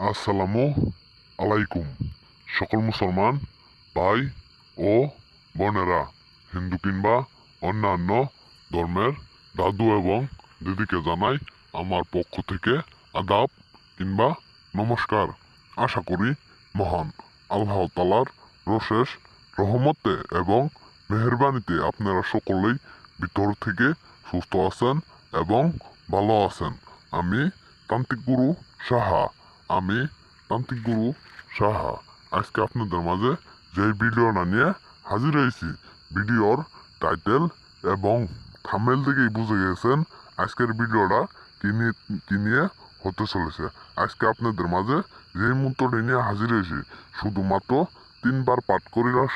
আসসালামু আলাইকুম সকল মুসলমান ভাই ও বোনেরা, হিন্দু কিংবা অন্যান্য ধর্মের দাদু এবং দিদিকে জানাই আমার পক্ষ থেকে আদাব কিংবা নমস্কার। আশা করি মহান আল্লাহ তালার রশেষ রহমতে এবং মেহেরবানিতে আপনারা সকলেই ভিতর থেকে সুস্থ আছেন এবং ভালো আছেন। আমি তান্ত্রিক গুরু সাহা আমি তান্ত্রিক গুরু সাহা আজকে আপনাদের মাঝে যে ভিডিওটা নিয়ে হাজির হয়েছি, ভিডিওর টাইটেল এবং থাম্বনেল থেকেই বুঝে গেছেন আজকের ভিডিওটা কি নিয়ে হতে চলেছে। আজকে আপনাদের মাঝে যে মন্ত্রটি নিয়ে হাজির হয়েছি শুধুমাত্র তিনবার পাঠ করার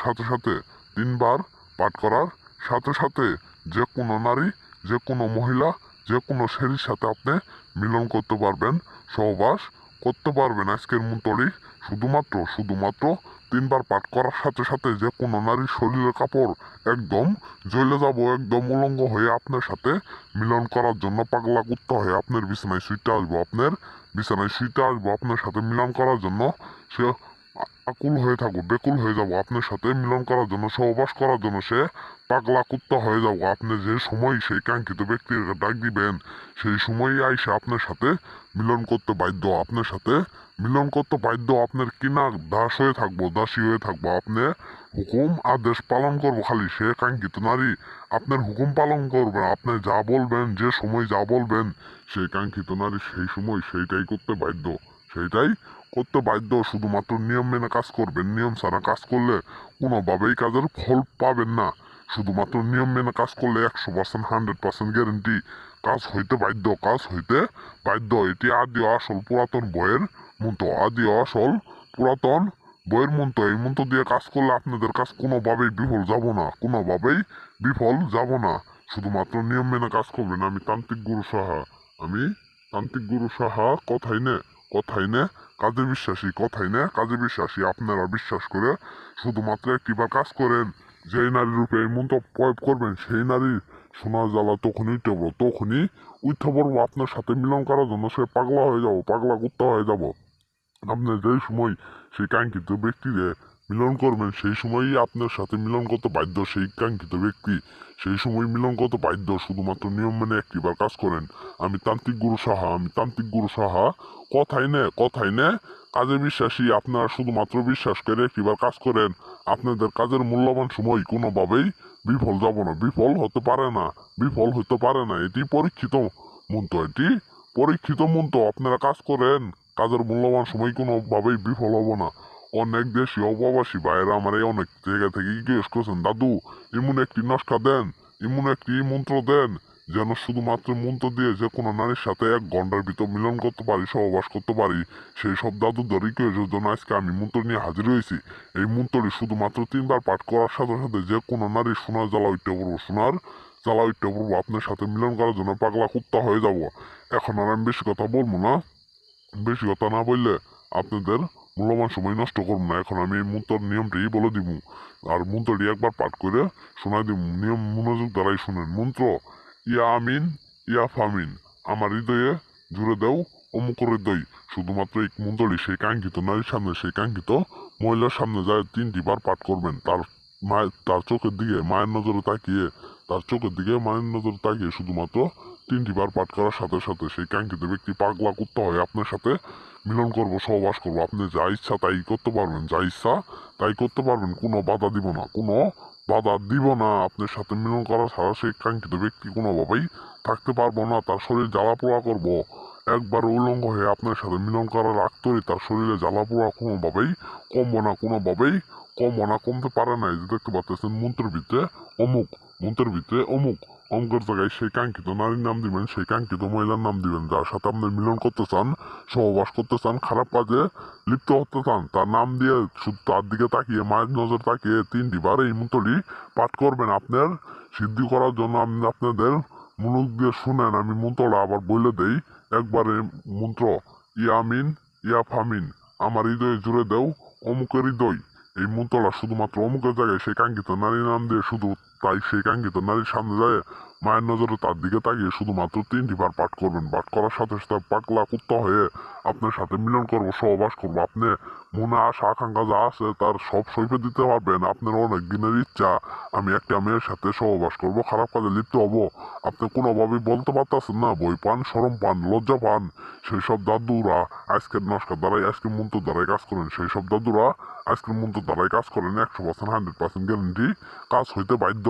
সাথে সাথে যে কোনো নারী, যে কোনো মহিলা, যে কোনো শরীর সাথে আপনি মিলন করতে পারবেন, সহবাস করতে পারবেন। আজকের মন্ত্রটি শুধুমাত্র তিনবার পাঠ করার সাথে সাথে যে কোনো নারীর শরীরের কাপড় একদম জ্বলে যাব, একদম উলঙ্গ হয়ে আপনার সাথে মিলন করার জন্য পাগলা কুত্তা হয়ে আপনার বিছানায় শুইতে আসবো, আপনার সাথে মিলন করার জন্য সে আকুল হয়ে থাকবো, বেকুল হয়ে যাব আপনার সাথে মিলন করার জন্য, সহবাস করার জন্য সে পাগলা কুত্তা হয়ে যাব। আপনি যে সময় সেই কাঙ্ক্ষিত ব্যক্তির ডাক দিবেন সেই সময়ই আইসে আপনার সাথে মিলন করতে বাধ্য, আপনার কিনা দাস হয়ে থাকবো, দাসী হয়ে থাকবো। আপনি হুকুম আদেশ পালন করবো, খালি সে কাঙ্ক্ষিত নারী আপনার হুকুম পালন করবে, আপনি যা বলবেন, যে সময় যা বলবেন সেই কাঙ্ক্ষিত নারী সেই সময় সেইটাই করতে বাধ্য। শুধুমাত্র নিয়ম মেনে কাজ করবেন, নিয়ম ছাড়া কাজ করলে কোনোভাবেই কাজের ফল পাবেন না। শুধুমাত্র নিয়ম মেনে কাজ করলে 100% 100% গ্যারেন্টি কাজ হইতে বাধ্য। এটি আদি ও আসল পুরাতন বইয়ের মন্ত্র, এই মন্ত্র দিয়ে কাজ করলে আপনাদের কাজ কোনোভাবেই বিফল যাব না। শুধুমাত্র নিয়ম মেনে কাজ করবেন। আমি তান্ত্রিক গুরু সাহা কথাই নে কাজে বিশ্বাসী। আপনারা বিশ্বাস করে শুধুমাত্র একটিবার কাজ করেন, যেই নারীর রূপে এই মন্ত্র প্রয়োগ করবেন সেই নারীর সোনার জ্বালা তখনই উঠে পড়বো আপনার সাথে মিলন করার জন্য। সে পাগলা হয়ে যাব, পাগলা কুত্তা হয়ে যাব। আপনি যেই সময় সেই কাঙ্ক্ষিত ব্যক্তিরে মিলন করবেন সেই সময়ই আপনার সাথে মিলন করতে বাধ্য সেই কাঙ্ক্ষিত ব্যক্তি, সেই সময় মিলন করতে বাধ্য। শুধুমাত্র নিয়ম মেনে একটিবার কাজ করেন। আমি তান্ত্রিক গুরু সাহা কথাই নে কাজে বিশ্বাসী। আপনারা শুধুমাত্র বিশ্বাস করে একটিবার কাজ করেন, আপনাদের কাজের মূল্যবান সময় কোনোভাবেই বিফল হতে পারে না। এটি পরীক্ষিত মন্ত্র। আপনারা কাজ করেন, কাজের মূল্যবান সময় কোনোভাবেই বিফল হব না। অনেক দেশি অপ্রবাসী ভাইয়েরা আমার এই অনেক জায়গা থেকে জিজ্ঞেস করছেন, দাদু এমন একটি নস্কা দেন, এমন একটি মন্ত্র দেন যেন শুধুমাত্র মন্ত্র দিয়ে যে কোনো নারীর সাথে 1 ঘন্টার ভিতর মিলন করতে পারি, সহবাস করতে পারি। সেই সব দাদুদের রিকোয়েস্টের জন্য আজকে আমি মন্ত্র নিয়ে হাজির হয়েছি। এই মন্ত্রটি শুধুমাত্র তিনবার পাঠ করার সাথে সাথে যে কোনো নারীর সোনার জ্বালা উঠতে পড়বো, আপনার সাথে মিলন করার জন্য পাগলা কুত্তা হয়ে যাব। এখন আর আমি বেশি কথা বলবো না, বেশি কথা না বললে আপনাদের মূল্যবান সময় নষ্ট করবো না। এখন আমি এই মন্ত্রের নিয়মটি বলে দিব, আর মন্ত্রটি একবার পাঠ করে শোনাই দিব। নিয়ম মনোযোগ দ্বারাই শুনেন। মন্ত্র: ইয়া আমিন, ইয়া ফামিন, আমার হৃদয়ে জুড়ে দেও অমুক হৃদয়। শুধুমাত্র এই মন্ত্রটি সেই কাঙ্ক্ষিত নারীর সামনে, সেই কাঙ্ক্ষিত মহিলার সামনে যায় 3টি বার পাঠ করবেন। তার চোখের দিকে মায়ের নজরে তাকিয়ে শুধুমাত্র 3টি বার পাঠ করার সাথে সাথে সেই কাঙ্ক্ষিত ব্যক্তি পাগলা কুত্তা হয়ে আপনার সাথে মিলন করবো, সহবাস করবো। আপনি যা ইচ্ছা তাই করতে পারবেন, কোনো বাধা দিব না। আপনার সাথে মিলন করা ছাড়া সেই কাঙ্ক্ষিত ব্যক্তি কোনোভাবেই থাকতে পারবো না। তার শরীর জ্বালা পোড়া করবো, একবার উলঙ্গ হয়ে আপনার সাথে মিলন করার আগ করে তার শরীরে জ্বালা পোড়া কোনোভাবেই কমতে পারে না। এই যে দেখতে পাচ্ছেন মন্ত্রের ভিতরে অমুকের জায়গায় সেই কাঙ্ক্ষিত নারীর নাম দিবেন, সেই কাঙ্ক্ষিত মহিলার নাম দিবেন, যার সাথে আপনি মিলন করতে চান, সহবাস করতে চান, খারাপ কাজে লিপ্ত হতে চান, তার নাম দিয়ে শুধু তার দিকে তাকিয়ে, মায়ের নজর তাকিয়ে 3টি বার এই মন্ত্রটি পাঠ করবেন। আপনার সিদ্ধি করার জন্য আমি আপনাদের মনোযোগ দিয়ে শুনেন। আমি মন্ত্রটা আবার বলে দেই একবারে। মন্ত্র: ইয়ামিন, ইয়া ফামিন, আমার হৃদয়ে জুড়ে দেও অমুকের হৃদয়। এই মন্ত্রটা শুধুমাত্র অমুকের জায়গায় সেই কাঙ্ক্ষিত নারীর নাম দিয়ে শুধু তাই সেই কাঙ্ক্ষিত নারীর সামনে যায় মায়ের নজরে তার দিকে তাকিয়ে শুধুমাত্র 3টি বার পাঠ করবেন। পাঠ করার সাথে সাথে পাগলা কুত্তা হয়ে আপনার সাথে মিলন করবো, সহবাস করবো। আপনি মনে আশা আকাঙ্ক্ষা যা আছে তার সব সইফে দিতে পারবেন। আপনার অনেক দিনের ইচ্ছা আমি একটা মেয়ের সাথে সহবাস করবো, খারাপ কাজে লিপ্ত হবো, আপনি কোনোভাবেই বলতে পারতেছেন না, ভয় পান, শরম পান, লজ্জা পান। সেই সব দাদুরা আজকের নস্কার দ্বারাই, আজকের মন্ত্র দ্বারাই কাজ করেন। সেই সব দাদুরা আজকের মন্ত্র দ্বারাই কাজ করেন। 100% 100% গ্যারেন্টি কাজ হইতে বাধ্য।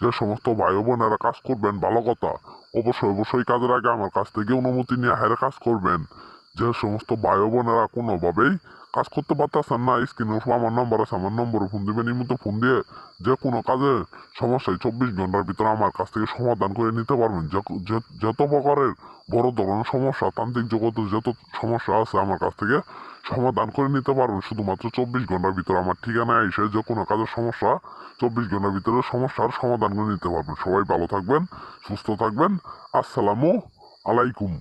যে সমস্ত ভাই ও বোনেরা কাজ করবেন ভালো কথা, অবশ্যই অবশ্যই কাজের আগে আমার কাছ থেকে অনুমতি নিয়ে হারে কাজ করবেন। যে সমস্ত ভাই ও বোনেরা কোনোভাবেই কাজ করতে পারতেছেন না, স্ক্রিনে আমার নম্বর আছে, আমার নম্বরে ফোন দিবেন। এই মতো ফোন দিয়ে যে কোনো কাজের সমস্যায় 24 ঘন্টার ভিতরে আমার কাছ থেকে সমাধান করে নিতে পারবেন। যত প্রকারের বড় ধরনের সমস্যা, তান্ত্রিক জগতের যত সমস্যা আছে আমার কাছ থেকে সমাধান করে নিতে পারবেন শুধুমাত্র 24 ঘন্টার ভিতরে। আমার ঠিকানায় এসে যে কোনো কাজের সমস্যা 24 ঘন্টার ভিতরে সমস্যার সমাধান করে নিতে পারবেন। সবাই ভালো থাকবেন, সুস্থ থাকবেন। আসসালামু আলাইকুম।